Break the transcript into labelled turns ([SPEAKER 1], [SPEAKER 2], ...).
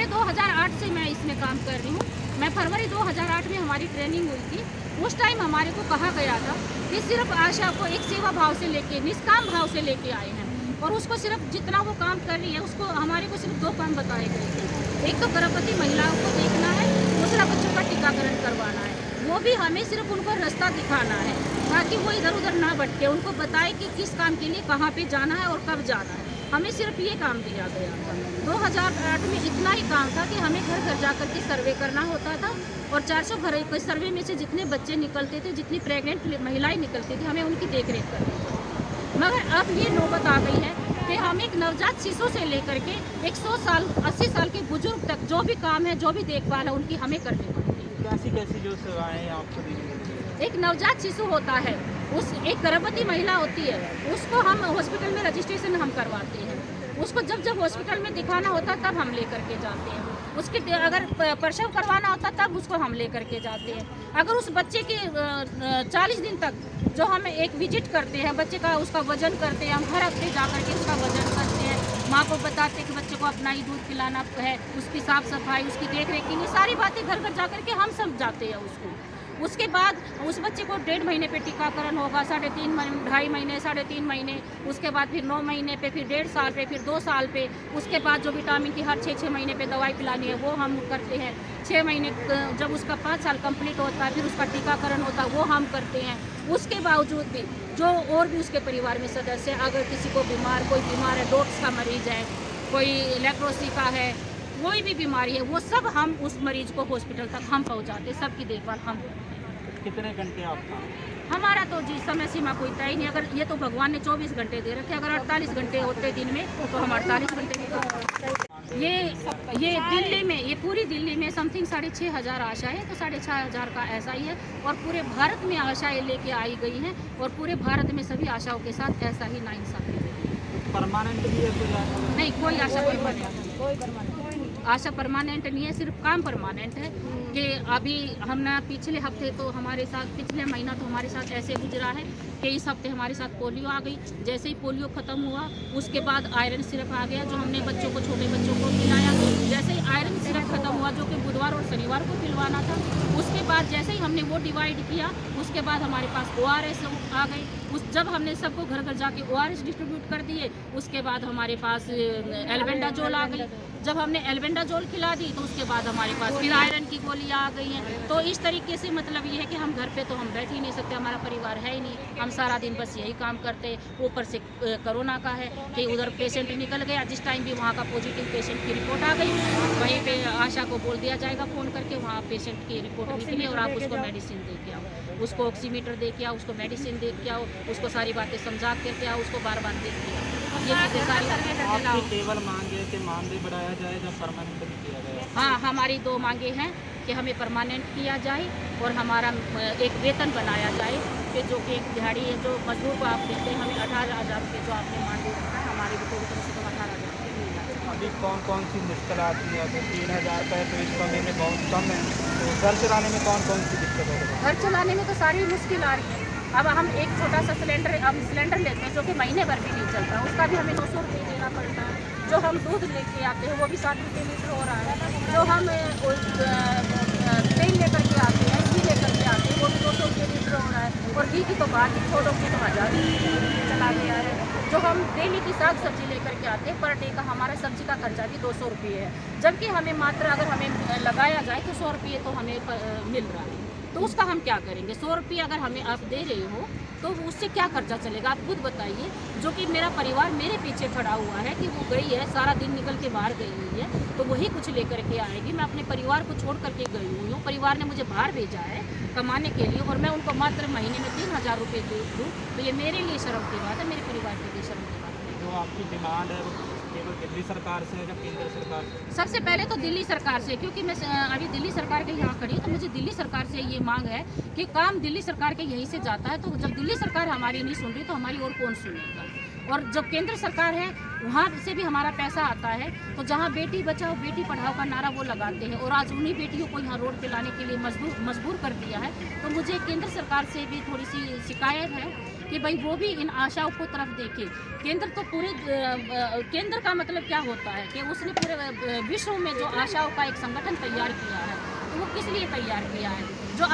[SPEAKER 1] है 2008 से मैं इसमें काम कर रही हूँ। मैं फरवरी 2008 में हमारी ट्रेनिंग हुई थी। उस टाइम हमारे को कहा गया था कि सिर्फ आशा को एक सेवा भाव से लेके, निष्काम भाव से लेके आए हैं, और उसको सिर्फ जितना वो काम कर रही है उसको हमारे को सिर्फ 2 काम बताए गए थे। एक तो गर्भवती महिलाओं को देखना है, दूसरा बच्चों का टीकाकरण करवाना है। वो भी हमें सिर्फ उनको रास्ता दिखाना है ताकि वो इधर उधर ना भटके, उनको बताए कि किस काम के लिए कहाँ पे जाना है और कब जाना है। हमें सिर्फ ये काम दिया गया था। 2008 में इतना ही काम था कि हमें घर घर जाकर के सर्वे करना होता था, और 400 घर के सर्वे में से जितने बच्चे निकलते थे, जितनी प्रेग्नेंट महिलाएं निकलती थी, हमें उनकी देखरेख करनी थी। मगर अब ये नौबत आ गई है कि हम एक नवजात शिशु से लेकर के 100 साल 80 साल के बुजुर्ग तक जो भी काम है, जो भी देखभाल है, उनकी हमें करनी पड़ती है।
[SPEAKER 2] कैसी कैसी जो सेवाएं आपको दी जाती है?
[SPEAKER 1] एक नवजात शिशु होता है, उस एक गर्भवती महिला होती है, उसको हम हॉस्पिटल में रजिस्ट्रेशन हम करवाते हैं। उसको जब जब हॉस्पिटल में दिखाना होता है तब हम लेकर के जाते हैं। उसके अगर प्रसव करवाना होता तब उसको हम लेकर के जाते हैं। अगर उस बच्चे के 40 दिन तक जो हम एक विजिट करते हैं, बच्चे का उसका वजन करते हैं, हम हर हफ्ते जा कर के उसका वजन करते हैं, माँ को बताते हैं कि बच्चे को अपना ही दूध पिलाना है, उसकी साफ सफाई, उसकी देख रेख के लिए सारी बातें घर घर जा कर के हम सब जाते हैं उसको। उसके बाद उस बच्चे को 1.5 महीने पे टीकाकरण होगा, 3.5 महीने, 2.5 महीने, 3.5 महीने, उसके बाद फिर 9 महीने पे, फिर 1.5 साल पे, फिर 2 साल पे। उसके बाद जो विटामिन की हर 6-6 महीने पे दवाई पिलानी है वो हम करते हैं। 6 महीने जब उसका 5 साल कंप्लीट होता है फिर उसका टीकाकरण होता है, वो हम करते हैं। उसके बावजूद भी जो और भी उसके परिवार में सदस्य, अगर किसी को कोई बीमार है, डोट्स का मरीज है, कोई लेप्रोसी का है, कोई भी बीमारी है, वो सब हम उस मरीज को हॉस्पिटल तक हम पहुँचाते, सबकी देखभाल हम करते हैं।
[SPEAKER 2] कितने घंटे आपका?
[SPEAKER 1] हमारा तो जी समय सीमा कोई तय नहीं। अगर ये तो भगवान ने 24 घंटे दे रखे, अगर 48 घंटे होते दिन में तो हम 48 घंटे भी करते। ये दिल्ली में, ये पूरी दिल्ली में समथिंग 6,500 आशा है, तो 6,500 का ऐसा ही है, और पूरे भारत में आशाएं लेके आई गई हैं, और पूरे भारत में सभी आशाओं के साथ ऐसा ही नाइंसाफी है।
[SPEAKER 2] परमानेंट भी है कोई आशा?
[SPEAKER 1] नहीं, कोई आशा परमानेंट, आशा परमानेंट नहीं है, सिर्फ काम परमानेंट है। कि अभी हमने पिछले हफ्ते तो हमारे साथ, पिछले महीना तो हमारे साथ ऐसे गुजरा है कि इस हफ्ते हमारे साथ पोलियो आ गई। जैसे ही पोलियो ख़त्म हुआ उसके बाद आयरन सिरप आ गया, जो हमने बच्चों को, छोटे बच्चों को पिलाया। जैसे ही आयरन सिरप ख़त्म हुआ, जो कि बुधवार और शनिवार को पिलवाना था, उसके बाद जैसे ही हमने वो डिवाइड किया, उसके बाद हमारे पास ORS आ गई। जब हमने सबको घर घर जाके ORS डिस्ट्रीब्यूट कर दिए, उसके बाद हमारे पास एल्बेंडाजोल आ गई। जब हमने एल्बेंडाजोल खिला दी तो उसके बाद हमारे पास फिर आयरन की गोलियां आ गई हैं। तो इस तरीके से मतलब ये है कि हम घर पे तो हम बैठ ही नहीं सकते, हमारा परिवार है ही नहीं, हम सारा दिन बस यही काम करते। ऊपर से कोरोना का है कि उधर पेशेंट निकल गया, जिस टाइम भी वहाँ का पॉजिटिव पेशेंट की रिपोर्ट आ गई, वहीं पे आशा को बोल दिया जाएगा फ़ोन करके, वहाँ पेशेंट की रिपोर्ट निकली और आप उसको मेडिसिन दे के आओ, उसको ऑक्सीमीटर दे के आओ, उसको मेडिसिन दे के आओ, उसको सारी बातें समझा के आओ, उसको बार बार देख के आओ। ये चीज़ें सारी
[SPEAKER 2] आपकी केवल मांगे कि मानदेय बढ़ाया जाए या परमानेंट भी किया जाए?
[SPEAKER 1] हाँ, हमारी 2 मांगे हैं कि हमें परमानेंट किया जाए और हमारा एक वेतन बनाया जाए कि जो कि एक दिहाड़ी है, जो मजदूर को आप देते हैं, हमें 18,000 रुपये जो आपने मानदेय रखा है, हमारे को कम से कम 18,000 रुपये मिल जाए।
[SPEAKER 2] अभी कौन कौन सी मुश्किल आती है? अगर 3,000 रुपये तो इस समय में बहुत कम है, तो घर चलाने में कौन कौन सी दिक्कत है?
[SPEAKER 1] घर चलाने में तो सारी मुश्किल आ रही है। अब हम एक छोटा सा सिलेंडर लेते हैं जो कि महीने भर भी नहीं चलता, उसका भी हमें 200 रुपये देना पड़ता है। जो हम दूध लेके आते हैं वो भी 7 रुपये लीटर हो रहा है। जो हम तेल लेकर के आते हैं, घी लेकर के आते हैं, वो भी 200 रुपये लीटर हो रहा है। और घी की तो बात ही छोड़ो, कि तो 1000 रुपये चला गया है। जो हम डेली की साग सब्जी लेकर के आते हैं, पर डे का हमारा सब्जी का खर्चा भी 200 रुपये है, जबकि हमें मात्र अगर हमें लगाया जाए तो 100 रुपये तो हमें मिल रहा है। तो उसका हम क्या करेंगे? 100 रुपये अगर हमें आप दे रहे हो तो उससे क्या खर्चा चलेगा? आप खुद बताइए। जो कि मेरा परिवार मेरे पीछे खड़ा हुआ है कि वो गई है, सारा दिन निकल के बाहर गई हुई है, तो वही कुछ लेकर के आएगी। मैं अपने परिवार को छोड़ करके गई हुई हूँ, परिवार ने मुझे बाहर भेजा है कमाने के लिए, और मैं उनको मात्र महीने में 3,000 रुपये दूँ, तो ये मेरे लिए शर्म की बात है, मेरे परिवार के लिए शर्म की बात है।
[SPEAKER 2] जो आपकी डिमांड है वो केवल दिल्ली सरकार से है या केंद्र सरकार से?
[SPEAKER 1] सबसे पहले तो दिल्ली सरकार से, क्योंकि मैं अभी दिल्ली सरकार के यहाँ खड़ी हूँ, तो मुझे दिल्ली सरकार से ये मांग है कि काम दिल्ली सरकार के यहीं से जाता है, तो जब दिल्ली सरकार हमारी नहीं सुन रही तो हमारी और कौन सुनेगा? और जो केंद्र सरकार है वहाँ से भी हमारा पैसा आता है। तो जहाँ बेटी बचाओ बेटी पढ़ाओ का नारा वो लगाते हैं और आज उन्हीं बेटियों को यहाँ रोड पे लाने के लिए मजबूर कर दिया है। तो मुझे केंद्र सरकार से भी थोड़ी सी शिकायत है कि भाई वो भी इन आशाओं को तरफ देखे। केंद्र तो पूरे केंद्र का मतलब क्या होता है कि उसने पूरे विश्व में जो आशाओं का एक संगठन तैयार किया है, तो वो किस लिए तैयार किया है? जो